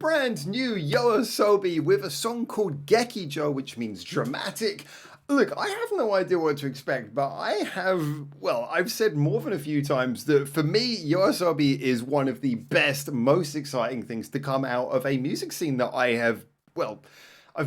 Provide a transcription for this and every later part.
brand new YOASOBI with a song called Geki-jō, which means dramatic. Look, I have no idea what to expect, but I've said more than a few times that for me, YOASOBI is one of the best, most exciting things to come out of a music scene that I've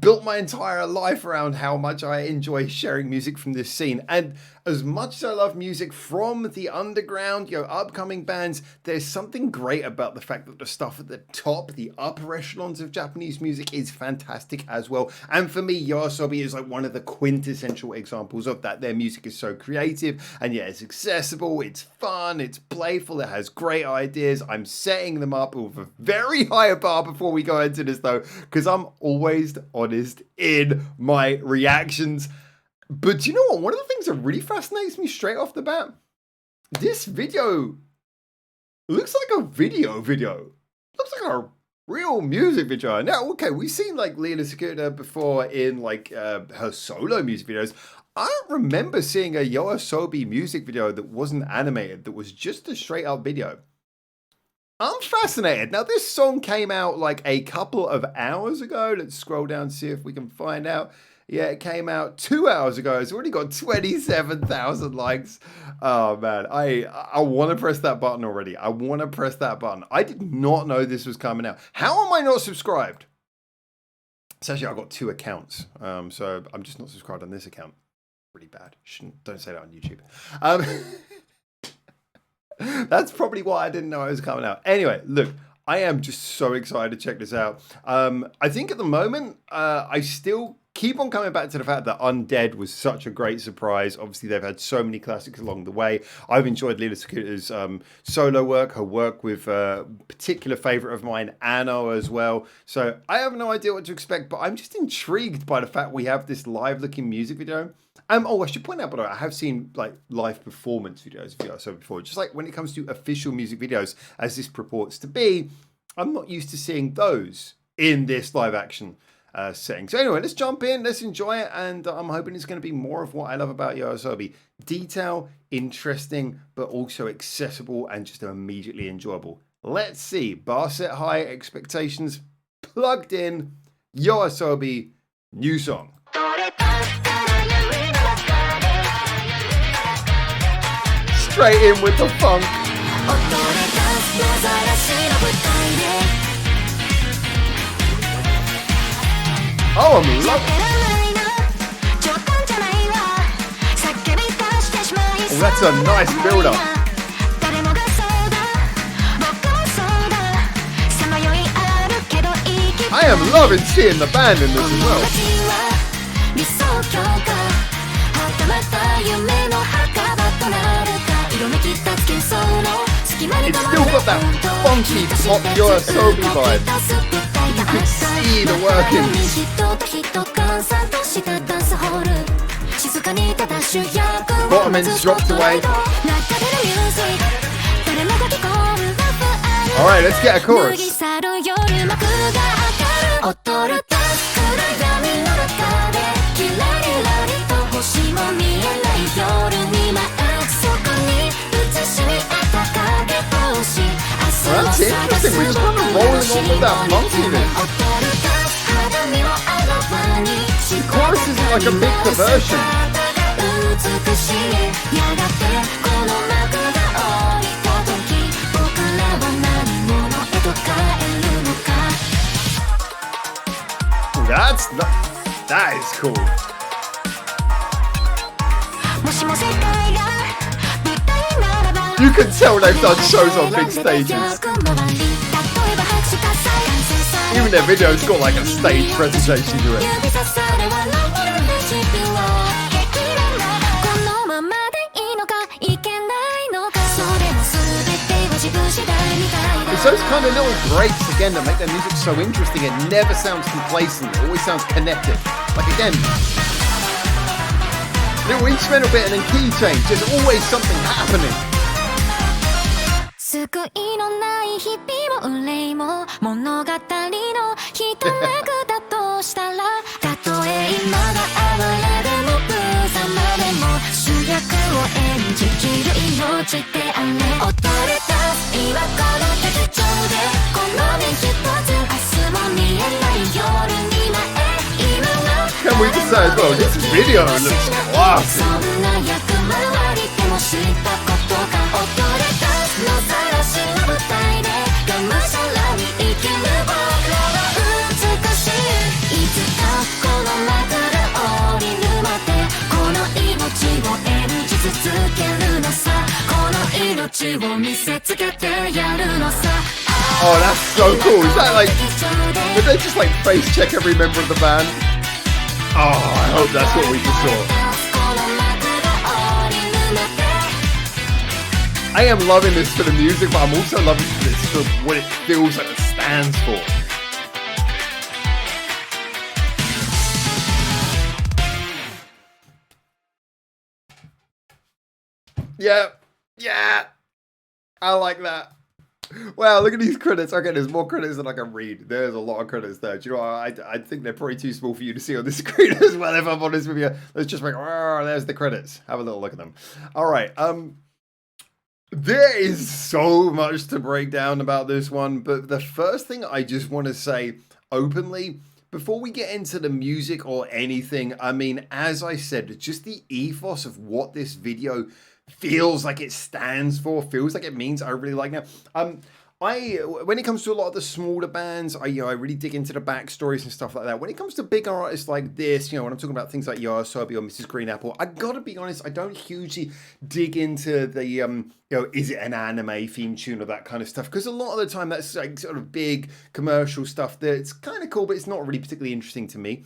built my entire life around how much I enjoy sharing music from this scene. And as much as I love music from the underground, upcoming bands, there's something great about the fact that the stuff at the top, the upper echelons of Japanese music is fantastic as well. And for me, YOASOBI is like one of the quintessential examples of that. Their music is so creative and it's accessible, it's fun, it's playful, it has great ideas. I'm setting them up with a very high bar before we go into this though, because I'm always honest in my reactions. But you know what? One of the things that really fascinates me straight off the bat, this video looks like a video. Looks like a real music video. Now, okay, we've seen like Lina Sakura before in like her solo music videos. I don't remember seeing a YOASOBI music video that wasn't animated, that was just a straight up video. I'm fascinated. Now, this song came out like a couple of hours ago. Let's scroll down, see if we can find out. Yeah, it came out 2 hours ago. It's already got 27,000 likes. Oh, man. I want to press that button already. I want to press that button. I did not know this was coming out. How am I not subscribed? It's actually, I've got 2 accounts. So I'm just not subscribed on this account. Really bad. Don't say that on YouTube. That's probably why I didn't know it was coming out. Anyway, look, I am just so excited to check this out. I think at the moment, I still keep on coming back to the fact that Undead was such a great surprise. Obviously, they've had so many classics along the way. I've enjoyed Lina Sakura's solo work, her work with a particular favorite of mine, Anno, as well. So I have no idea what to expect, but I'm just intrigued by the fact we have this live-looking music video. I should point out, by the way, I have seen like live performance videos of YOASOBI before. Just like when it comes to official music videos, as this purports to be, I'm not used to seeing those in this live action setting. So anyway, let's jump in, let's enjoy it, and I'm hoping it's going to be more of what I love about YOASOBI. Detail, interesting, but also accessible and just immediately enjoyable. Let's see. Bar set high, expectations plugged in. YOASOBI, new song. Straight in with the funk. Oh, I'm loving it. Oh, that's a nice build-up. I am loving seeing the band in this as well. It's still got that funky pop YOASOBI vibe. You can see the workings. Bottom end's dropped away. Alright, let's get a chorus. Well, that's interesting. We're just kind of rolling on with that funkiness. The chorus isn't like a big perversion. That is cool. You can tell they've done shows on big stages. Even their video's got like a stage presentation to it. It's those kind of little breaks again that make their music so interesting. It never sounds complacent. It always sounds connected. Like again, little instrumental bit and then key change. There's always something happening. 救いのない日々も憂いも物語の一幕だとしたらたとえ今が哀れでも無様でも主役を演じきる命であれ踊り出す今この劇場でこの身一つ明日 say as well, this video looks classy. Oh, that's so cool. Is that like, did they just like face check every member of the band? Oh, I hope that's what we just saw. I am loving this for the music, but I'm also loving this for what it feels like it stands for. Yeah, I like that. Wow, look at these credits. Okay, there's more credits than I can read. There's a lot of credits there. Do you know what? I think they're probably too small for you to see on the screen as well, if I'm honest with you. Let's just make, there's the credits. Have a little look at them. All right. There is so much to break down about this one, but the first thing I just want to say openly, before we get into the music or anything, I mean, as I said, just the ethos of what this video feels like it stands for, feels like it means, I really like now. When it comes to a lot of the smaller bands, I really dig into the backstories and stuff like that. When it comes to bigger artists like this, when I'm talking about things like YOASOBI or Mrs. Green Apple, I gotta be honest, I don't hugely dig into the, is it an anime theme tune or that kind of stuff? Because a lot of the time that's like sort of big commercial stuff that's kind of cool, but it's not really particularly interesting to me.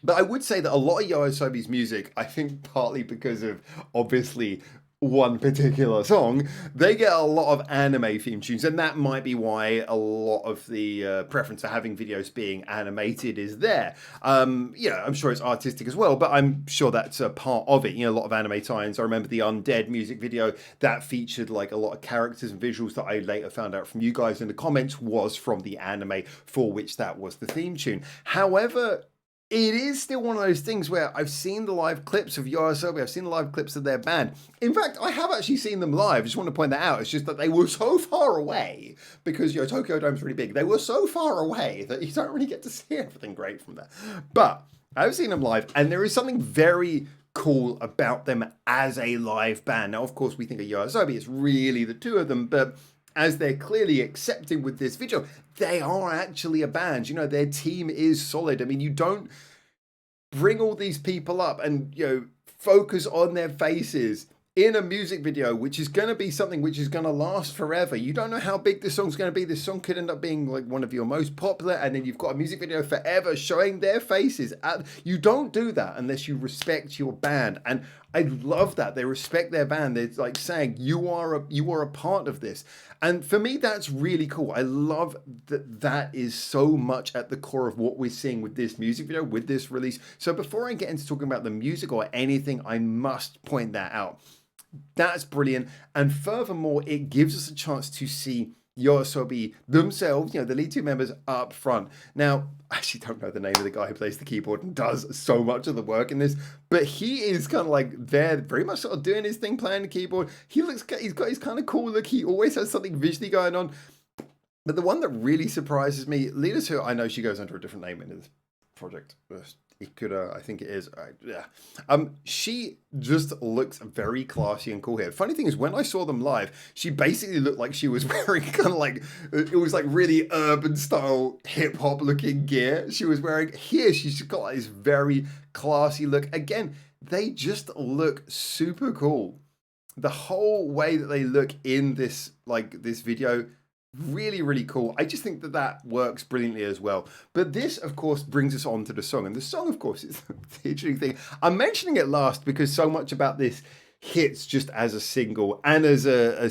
But I would say that a lot of YOASOBI's music, I think partly because of, obviously, one particular song, they get a lot of anime theme tunes, and that might be why a lot of the preference for having videos being animated is there. I'm sure it's artistic as well, but I'm sure that's a part of it. A lot of anime tie-ins. I remember the Undead music video that featured like a lot of characters and visuals that I later found out from you guys in the comments was from the anime for which that was the theme tune. However, it is still one of those things where I've seen the live clips of YOASOBI, I've seen the live clips of their band. In fact, I have actually seen them live. I just want to point that out. It's just that they were so far away because Tokyo Dome's really big. They were so far away that you don't really get to see everything great from there. But I've seen them live, and there is something very cool about them as a live band. Now, of course, we think of YOASOBI, it's really the two of them, but as they're clearly accepting with this video, they are actually a band. Their team is solid. I mean, you don't bring all these people up and, focus on their faces in a music video, which is going to be something which is going to last forever. You don't know how big this song's going to be. This song could end up being like one of your most popular, and then you've got a music video forever showing their faces. You don't do that unless you respect your band, and I love that they respect their band. They're like saying you are a part of this, and for me that's really cool. I love that is so much at the core of what we're seeing with this music video, with this release. So before I get into talking about the music or anything, I must point that out. That's brilliant, and furthermore, it gives us a chance to see YOASOBI themselves, the lead two members up front. Now, I actually don't know the name of the guy who plays the keyboard and does so much of the work in this, but he is kind of like there, very much sort of doing his thing, playing the keyboard. He's got his kind of cool look. He always has something visually going on. But the one that really surprises me, Lita, who I know she goes under a different name in this project. Ikuda, I think it is. Yeah. She just looks very classy and cool here. Funny thing is, when I saw them live, she basically looked like she was wearing kind of like, it was like really urban style hip hop looking gear she was wearing. Here, she's got like this very classy look. Again, they just look super cool. The whole way that they look in this video, really, really cool. I just think that works brilliantly as well. But this, of course, brings us on to the song. And the song, of course, is the interesting thing. I'm mentioning it last because so much about this hits just as a single and as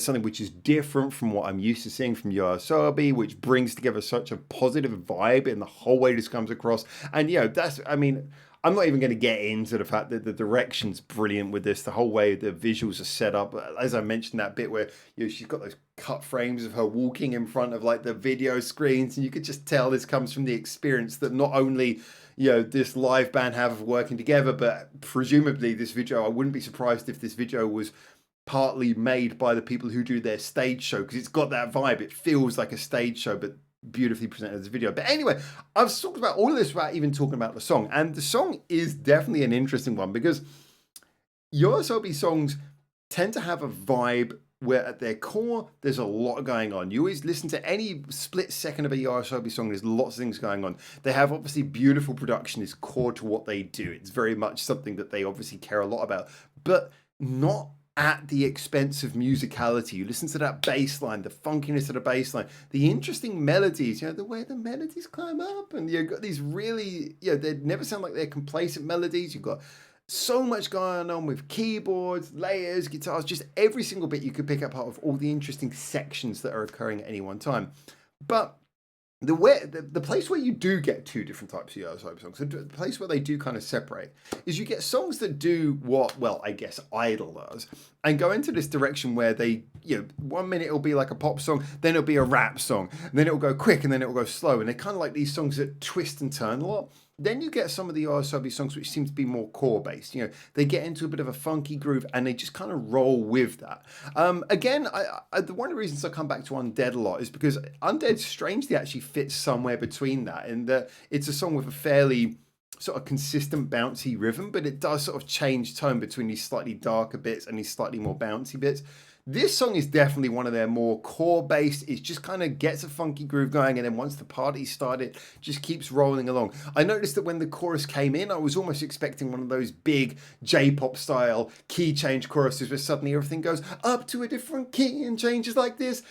something which is different from what I'm used to seeing from YOASOBI, which brings together such a positive vibe in the whole way this comes across. And, I'm not even going to get into the fact that the direction's brilliant with this. The whole way the visuals are set up. As I mentioned, that bit where she's got those cut frames of her walking in front of like the video screens, and you could just tell this comes from the experience that not only this live band have of working together, but presumably this video, I wouldn't be surprised if this video was partly made by the people who do their stage show, because it's got that vibe. It feels like a stage show, but beautifully presented as a video. But anyway, I've talked about all of this without even talking about the song. And the song is definitely an interesting one because YOASOBI songs tend to have a vibe where at their core, there's a lot going on. You always listen to any split second of a YOASOBI song, there's lots of things going on. They have obviously beautiful production is core to what they do. It's very much something that they obviously care a lot about, but not at the expense of musicality. You listen to that bass line, the funkiness of the bass line, the interesting melodies, the way the melodies climb up, and you've got these really, they never sound like they're complacent melodies. You've got so much going on with keyboards, layers, guitars, just every single bit you could pick up out of all the interesting sections that are occurring at any one time. But the place where you do get two different types of YOASOBI songs, the place where they do kind of separate, is you get songs that do what, well, I guess Idol does, and go into this direction where they, 1 minute it'll be like a pop song, then it'll be a rap song, and then it'll go quick, and then it'll go slow, and they're kind of like these songs that twist and turn a lot. Then you get some of the YOASOBI songs which seem to be more core based. They get into a bit of a funky groove and they just kind of roll with that. Again, one of the reasons I come back to Undead a lot is because Undead strangely actually fits somewhere between that, in that it's a song with a fairly sort of consistent bouncy rhythm, but it does sort of change tone between these slightly darker bits and these slightly more bouncy bits. This song is definitely one of their more core based. It just kind of gets a funky groove going, and then once the party started, just keeps rolling along. I noticed that when the chorus came in, I was almost expecting one of those big J-pop style key change choruses where suddenly everything goes up to a different key and changes like this,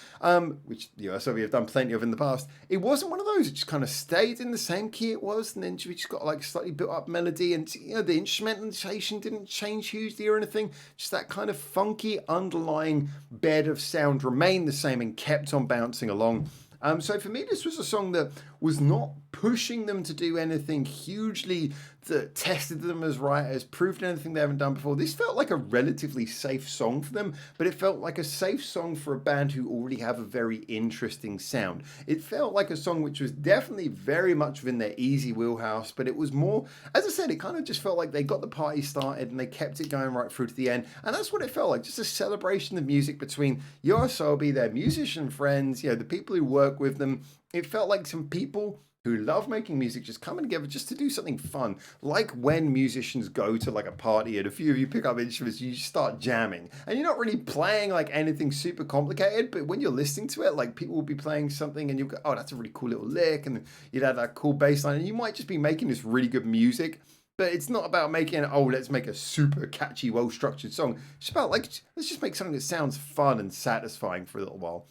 which YOASOBI have done plenty of in the past. It wasn't one of those. It just kind of stayed in the same key it was, and then we just got like slightly built up melody, and the instrumentation didn't change hugely or anything. Just that kind of funky underlying bed of sound remained the same and kept on bouncing along. So for me, this was a song that was not pushing them to do anything hugely that tested them as writers, proved anything they haven't done before. This felt like a relatively safe song for them, but it felt like a safe song for a band who already have a very interesting sound. It felt like a song which was definitely very much within their easy wheelhouse, but it was more, as I said, it kind of just felt like they got the party started and they kept it going right through to the end. And that's what it felt like, just a celebration of music between YOASOBI, their musician friends, the people who work with them. It felt like some people who love making music just coming together just to do something fun. Like when musicians go to like a party and a few of you pick up instruments, you start jamming. And you're not really playing like anything super complicated, but when you're listening to it, like people will be playing something and you'll go, oh, that's a really cool little lick. And you'd have that cool bass line and you might just be making this really good music. But it's not about making, let's make a super catchy, well-structured song. It's about like, let's just make something that sounds fun and satisfying for a little while.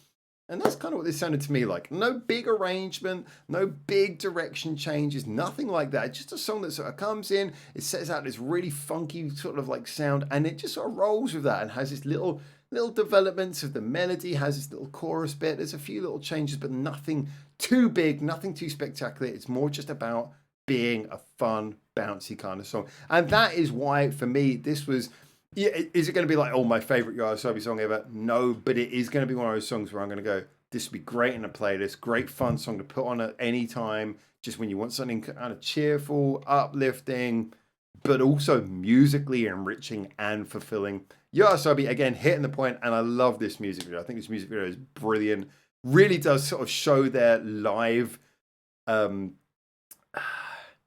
And that's kind of what this sounded to me like. No big arrangement, no big direction changes, nothing like that. Just a song that sort of comes in, it sets out this really funky sort of like sound, and it just sort of rolls with that and has this little developments of the melody, has this little chorus bit. There's a few little changes, but nothing too big, nothing too spectacular. It's more just about being a fun, bouncy kind of song. And that is why, for me, this was... Yeah, is it going to be like, my favorite YOASOBI song ever? No, but it is going to be one of those songs where I'm going to go, this would be great in a playlist, great fun song to put on at any time, just when you want something kind of cheerful, uplifting, but also musically enriching and fulfilling. YOASOBI, again, hitting the point, and I love this music video. I think this music video is brilliant. Really does sort of show their live...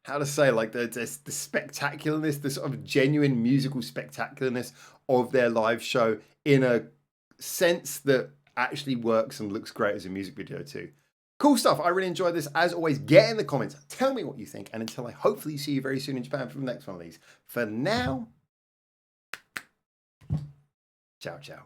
how to say, like the spectacularness, the sort of genuine musical spectacularness of their live show in a sense that actually works and looks great as a music video too. Cool stuff. I really enjoyed this. As always, get in the comments. Tell me what you think. And until I hopefully see you very soon in Japan for the next one of these. For now, ciao, ciao.